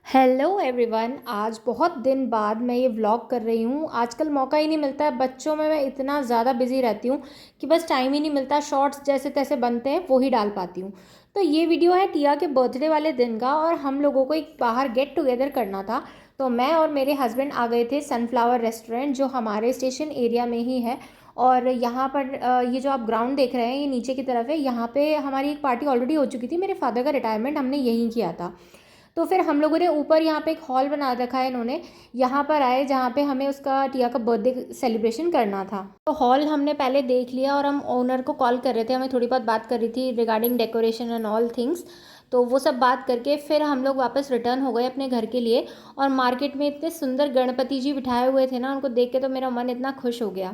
Hello everyone. आज बहुत दिन बाद मैं ये व्लॉग कर रही हूँ। आजकल मौका ही नहीं मिलता है, बच्चों में मैं इतना ज़्यादा बिजी रहती हूँ कि बस टाइम ही नहीं मिलता। शॉर्ट्स जैसे तैसे बनते हैं वो ही डाल पाती हूँ। तो ये वीडियो है टिया के बर्थडे वाले दिन का, और हम लोगों को एक बाहर गेट टुगेदर करना था। तो मैं और मेरे हस्बैंड आ गए थे सनफ्लावर रेस्टोरेंट, जो हमारे स्टेशन एरिया में ही है। और यहाँ पर ये जो आप ग्राउंड देख रहे हैं ये नीचे की तरफ है। यहाँ पे हमारी एक पार्टी ऑलरेडी हो चुकी थी, मेरे फादर का रिटायरमेंट हमने यहीं किया था। तो फिर हम लोगों ने ऊपर यहाँ पे एक हॉल बना रखा है इन्होंने, यहाँ पर आए जहाँ पे हमें उसका टिया का बर्थडे सेलिब्रेशन करना था। तो हॉल हमने पहले देख लिया और हम ओनर को कॉल कर रहे थे, हमें थोड़ी बहुत बात कर रही थी regarding decoration and all things. तो वो सब बात करके फिर हम लोग वापस रिटर्न हो गए अपने घर के लिए। और मार्केट में इतने सुंदर गणपति जी बिठाए हुए थे ना, उनको देख के तो मेरा मन इतना खुश हो गया।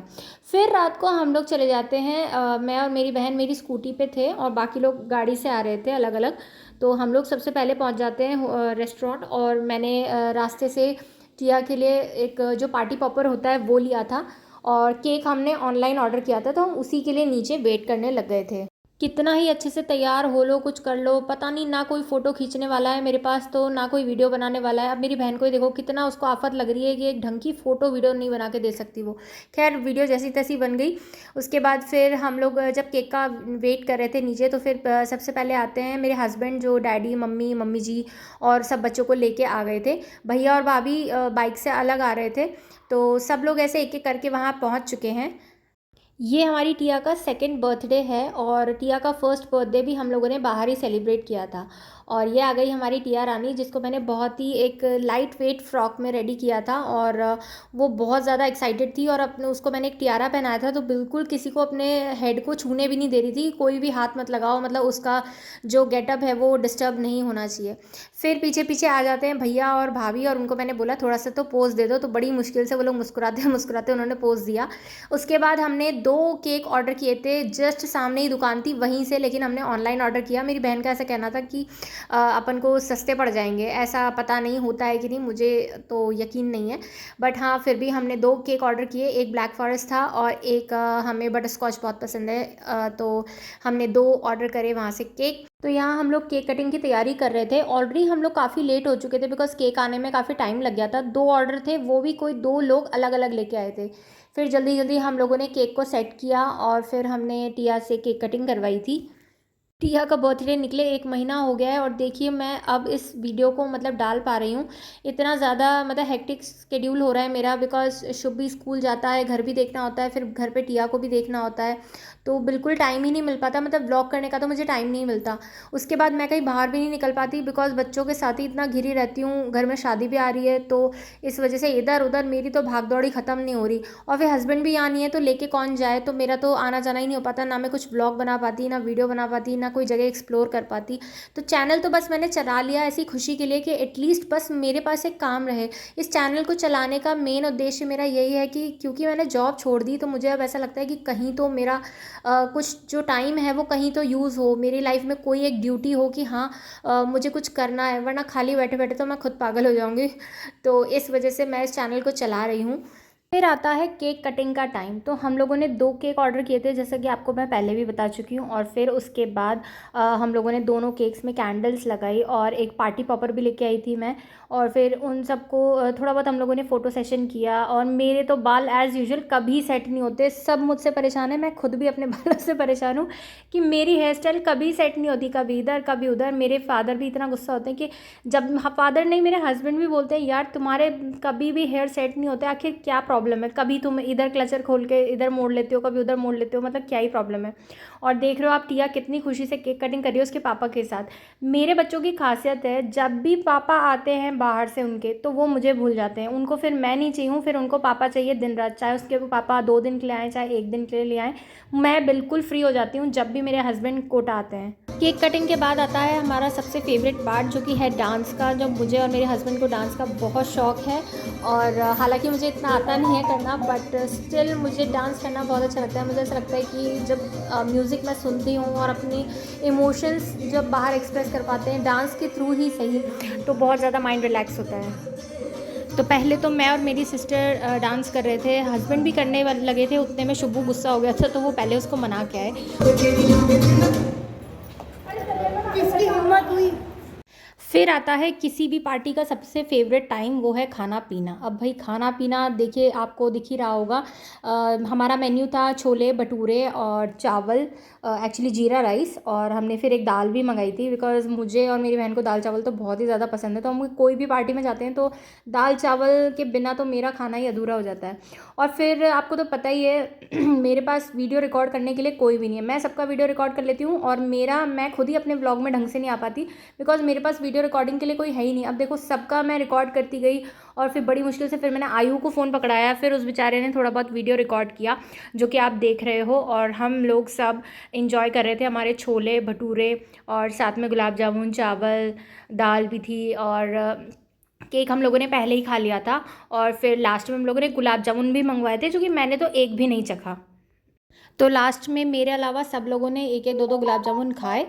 फिर रात को हम लोग चले जाते हैं, मैं और मेरी बहन मेरी स्कूटी पे थे और बाकी लोग गाड़ी से आ रहे थे अलग अलग। तो हम लोग सबसे पहले पहुंच जाते हैं रेस्टोरेंट, और मैंने रास्ते से टिया के लिए एक जो पार्टी पॉपर होता है वो लिया था। और केक हमने ऑनलाइन ऑर्डर किया था, तो हम उसी के लिए नीचे वेट करने लग गए थे। कितना ही अच्छे से तैयार हो लो, कुछ कर लो, पता नहीं, ना कोई फ़ोटो खींचने वाला है मेरे पास, तो ना कोई वीडियो बनाने वाला है। अब मेरी बहन को ही देखो, कितना उसको आफत लग रही है कि एक ढंग की फ़ोटो वीडियो नहीं बना के दे सकती वो। खैर, वीडियो जैसी तैसी बन गई। उसके बाद फिर हम लोग जब केक का वेट कर रहे थे नीचे, तो फिर सबसे पहले आते हैं मेरे हस्बैंड, जो डैडी मम्मी मम्मी जी और सब बच्चों को लेके आ गए थे। भैया और भाभी बाइक से अलग आ रहे थे। तो सब लोग ऐसे एक एक करके वहाँ पहुँच चुके हैं। ये हमारी टिया का सेकंड बर्थडे है, और टिया का फर्स्ट बर्थडे भी हम लोगों ने बाहर ही सेलिब्रेट किया था। और ये आ गई हमारी टिया रानी, जिसको मैंने बहुत ही एक लाइट वेट फ्रॉक में रेडी किया था। और वो बहुत ज़्यादा एक्साइटेड थी, और अपने उसको मैंने एक टियारा पहनाया था, तो बिल्कुल किसी को अपने हेड को छूने भी नहीं दे रही थी। कोई भी हाथ मत लगाओ, मतलब उसका जो गेटअप है वो डिस्टर्ब नहीं होना चाहिए। फिर पीछे पीछे आ जाते हैं भैया और भाभी, और उनको मैंने बोला थोड़ा सा तो पोज दे दो, तो बड़ी मुश्किल से वो लोग मुस्कुराते मुस्कुराते उन्होंने पोज दिया। उसके बाद हमने 2 केक ऑर्डर किए थे, जस्ट सामने ही दुकान थी वहीं से, लेकिन हमने ऑनलाइन ऑर्डर किया। मेरी बहन का ऐसा कहना था कि अपन को सस्ते पड़ जाएंगे, ऐसा पता नहीं होता है कि नहीं, मुझे तो यकीन नहीं है। बट हाँ, फिर भी हमने 2 केक ऑर्डर किए, एक ब्लैक फॉरेस्ट था और एक हमें बटर स्कॉच बहुत पसंद है, तो हमने 2 ऑर्डर करे वहाँ से केक। तो यहाँ हम लोग केक कटिंग की तैयारी कर रहे थे। ऑलरेडी हम लोग काफ़ी लेट हो चुके थे, बिकॉज केक आने में काफ़ी टाइम लग गया था। 2 ऑर्डर थे, वो भी कोई 2 लोग अलग अलग लेके आए थे। फिर जल्दी जल्दी हम लोगों ने केक को सेट किया, और फिर हमने टिया से केक कटिंग करवाई थी। टिया का बर्थडे निकले 1 महीना हो गया है, और देखिए मैं अब इस वीडियो को मतलब डाल पा रही हूँ। इतना ज़्यादा मतलब हेक्टिक स्केड्यूल हो रहा है मेरा, बिकॉज शुभ भी स्कूल जाता है, घर भी देखना होता है, फिर घर पे टिया को भी देखना होता है। तो बिल्कुल टाइम ही नहीं मिल पाता, मतलब व्लॉग करने का तो मुझे टाइम नहीं मिलता। उसके बाद मैं कहीं बाहर भी नहीं निकल पाती, बिकॉज बच्चों के साथ ही इतना घिरी रहती हूँ। घर में शादी भी आ रही है, तो इस वजह से इधर उधर मेरी तो भाग दौड़ी ख़त्म नहीं हो रही। और फिर हस्बैंड भी यहाँ नहीं है, तो लेके कौन जाए, तो मेरा तो आना जाना ही नहीं हो पाता। ना मैं कुछ व्लॉग बना पाती, ना वीडियो बना पाती, ना कोई जगह एक्सप्लोर कर पाती। तो चैनल तो बस मैंने चला लिया ऐसी खुशी के लिए कि एटलीस्ट बस मेरे पास एक काम रहे। इस चैनल को चलाने का मेन उद्देश्य मेरा यही है कि क्योंकि मैंने जॉब छोड़ दी, तो मुझे अब ऐसा लगता है कि कहीं तो मेरा कुछ जो टाइम है वो कहीं तो यूज़ हो, मेरी लाइफ में कोई एक ड्यूटी हो कि हाँ मुझे कुछ करना है, वरना खाली बैठे बैठे तो मैं खुद पागल हो जाऊँगी। तो इस वजह से मैं इस चैनल को चला रही हूँ। फिर आता है केक कटिंग का टाइम। तो हम लोगों ने 2 केक ऑर्डर किए थे, जैसा कि आपको मैं पहले भी बता चुकी हूँ। और फिर उसके बाद हम लोगों ने दोनों केक्स में कैंडल्स लगाई, और एक पार्टी पॉपर भी लेके आई थी मैं। और फिर उन सबको थोड़ा बहुत हम लोगों ने फ़ोटो सेशन किया। और मेरे तो बाल एज़ यूजुअल कभी सेट नहीं होते, सब मुझसे परेशान है, मैं खुद भी अपने बालों से परेशान हूँ कि मेरी हेयर स्टाइल कभी सेट नहीं होती, कभी इधर कभी उधर। मेरे फादर भी इतना गुस्सा होते हैं कि जब फादर नहीं, मेरे हस्बैंड भी बोलते हैं यार तुम्हारे कभी भी हेयर सेट नहीं होते, आखिर क्या प्रॉब्लम है, कभी तुम इधर क्लचर खोल के इधर मोड़ लेते हो, कभी उधर मोड़ लेते हो, मतलब क्या ही प्रॉब्लम है। और देख रहे हो आप टिया कितनी खुशी से केक कटिंग कर रही है उसके पापा के साथ। मेरे बच्चों की खासियत है, जब भी पापा आते हैं बाहर से उनके, तो वो मुझे भूल जाते हैं। उनको फिर मैं नहीं चाहिए, फिर उनको पापा चाहिए दिन रात, चाहे उसके पापा 2 दिन के लिए आएँ चाहे 1 दिन के लिए ले आएँ। मैं बिल्कुल फ्री हो जाती हूँ जब भी मेरे हस्बैंड कोटा आते हैं। केक कटिंग के बाद आता है हमारा सबसे फेवरेट पार्ट, जो कि है डांस का। जो मुझे और मेरे हस्बैंड को डांस का बहुत शौक है, और हालांकि मुझे इतना आता नहीं है करना, बट स्टिल मुझे डांस करना बहुत अच्छा लगता है। मुझे ऐसा लगता है कि जब म्यूज़िक मैं सुनती हूँ और अपनी इमोशंस जब बाहर एक्सप्रेस कर पाते हैं डांस के थ्रू ही सही, तो बहुत ज़्यादा माइंड रिलैक्स होता है। तो पहले तो मैं और मेरी सिस्टर डांस कर रहे थे, हस्बैंड भी करने लगे थे, उतने में शुभू गुस्सा हो गया था, तो वो पहले उसको मना के आए। किसकी हिम्मत हुई। फिर आता है किसी भी पार्टी का सबसे फेवरेट टाइम, वो है खाना पीना। अब भाई खाना पीना देखिए आपको दिख ही रहा होगा। हमारा मेन्यू था छोले भटूरे और चावल, एक्चुअली जीरा राइस, और हमने फिर एक दाल भी मंगाई थी बिकॉज़ मुझे और मेरी बहन को दाल चावल तो बहुत ही ज़्यादा पसंद है। तो हम कोई भी पार्टी में जाते हैं तो दाल चावल के बिना तो मेरा खाना ही अधूरा हो जाता है। और फिर आपको तो पता ही है मेरे पास वीडियो रिकॉर्ड करने के लिए कोई भी नहीं है। मैं सबका वीडियो रिकॉर्ड कर लेती हूँ और मैं खुद ही अपने व्लॉग में ढंग से नहीं आ पाती बिकॉज़ मेरे पास वीडियो रिकॉर्डिंग के लिए कोई है ही नहीं। अब देखो सबका मैं रिकॉर्ड करती गई और फिर बड़ी मुश्किल से फिर मैंने आयु को फ़ोन पकड़ाया, फिर उस बेचारे ने थोड़ा बहुत वीडियो रिकॉर्ड किया जो कि आप देख रहे हो, और हम लोग सब इंजॉय कर रहे थे। हमारे छोले भटूरे और साथ में गुलाब जामुन, चावल, दाल भी थी, और केक हम लोगों ने पहले ही खा लिया था। और फिर लास्ट में हम लोगों ने गुलाब जामुन भी मंगवाए थे जो कि मैंने तो एक भी नहीं चखा। तो लास्ट में मेरे अलावा सब लोगों ने एक एक दो दो गुलाब जामुन खाए,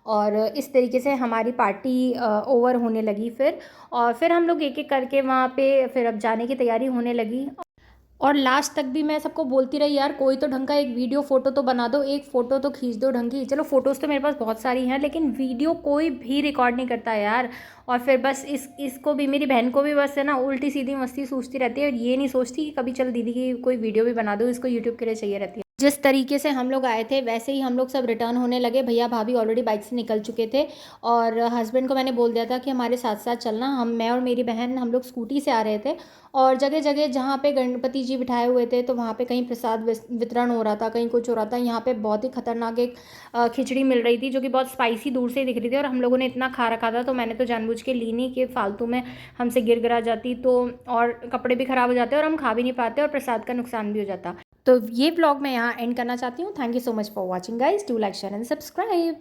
और इस तरीके से हमारी पार्टी ओवर होने लगी फिर। और फिर हम लोग एक एक करके वहाँ पे फिर अब जाने की तैयारी होने लगी। और लास्ट तक भी मैं सबको बोलती रही, यार कोई तो ढंग का एक वीडियो फ़ोटो तो बना दो, एक फ़ोटो तो खींच दो ढंग की। चलो फ़ोटोज़ तो मेरे पास बहुत सारी हैं लेकिन वीडियो कोई भी रिकॉर्ड नहीं करता यार। और फिर बस इसको भी, मेरी बहन को भी बस है ना उल्टी सीधी मस्ती सूझती रहती है, और ये नहीं सोचती कि कभी चल दीदी की कोई वीडियो भी बना दो, इसको यूट्यूब के लिए चाहिए रहती है। जिस तरीके से हम लोग आए थे वैसे ही हम लोग सब रिटर्न होने लगे। भैया भाभी ऑलरेडी बाइक से निकल चुके थे, और हस्बैंड को मैंने बोल दिया था कि हमारे साथ साथ चलना। मैं और मेरी बहन हम लोग स्कूटी से आ रहे थे, और जगह जगह जहाँ पे गणपति जी बिठाए हुए थे तो वहाँ पे कहीं प्रसाद वितरण हो रहा था, कहीं कुछ हो रहा था। यहाँ पे बहुत ही खतरनाक एक खिचड़ी मिल रही थी जो कि बहुत स्पाइसी दूर से ही दिख रही थी, और हम लोगों ने इतना खा रखा था तो मैंने तो जानबूझ के ली नहीं कि फालतू में हमसे गिर गिरा जाती तो, और कपड़े भी ख़राब हो जाते और हम खा भी नहीं पाते और प्रसाद का नुकसान भी हो जाता। तो ये व्लॉग मैं यहाँ एंड करना चाहती हूँ। Thank you so much for watching guys, do like share and subscribe.